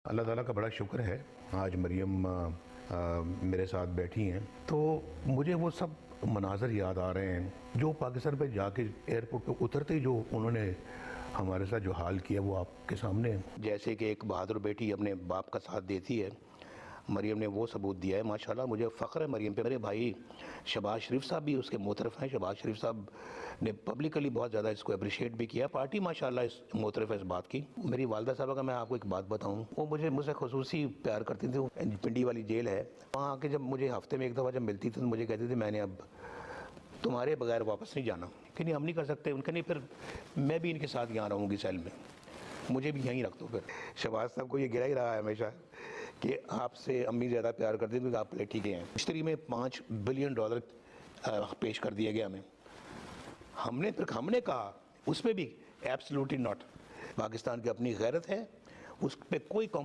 اللہ تعالیٰ کا بڑا شکر ہے، آج مریم میرے ساتھ بیٹھی ہیں تو مجھے وہ سب مناظر یاد آ رہے ہیں جو پاکستان پہ جا کے ایئرپورٹ پہ اترتے ہی جو انہوں نے ہمارے ساتھ جو حال کیا وہ آپ کے سامنے ہے۔ جیسے کہ ایک بہادر بیٹی اپنے باپ کا ساتھ دیتی ہے، مریم نے وہ ثبوت دیا ہے۔ ماشاءاللہ مجھے فخر ہے مریم پہ۔ میرے بھائی شہباز شریف صاحب بھی اس کے معترف ہیں۔ شہباز شریف صاحب نے پبلکلی بہت زیادہ اس کو اپریشیٹ بھی کیا۔ پارٹی ماشاءاللہ اس معترف ہے اس بات کی۔ میری والدہ صاحبہ کا میں آپ کو ایک بات بتاؤں، وہ مجھ سے خصوصی پیار کرتی تھی۔ پنڈی والی جیل ہے وہاں آ کے جب مجھے ہفتے میں ایک دفعہ جب ملتی تھی تو مجھے کہتی تھی میں نے اب تمہارے بغیر واپس نہیں جانا، کہ نہیں ہم نہیں کر سکتے۔ ان کا نہیں، پھر میں بھی ان کے ساتھ یہاں رہوں گی سیل میں، مجھے بھی یہیں رکھ دو۔ پھر شہباز صاحب کو یہ گرا ہی رہا ہے ہمیشہ کہ آپ سے امی زیادہ پیار کرتی تھیں، آپ پلیٹی کے ہیں۔ مشتری میں $5 بلین پیش کر دیا گیا ہمیں۔ ہم نے کہا اس میں بھی ایبسلیوٹلی ناٹ۔ پاکستان کی اپنی غیرت ہے، اس پہ کوئی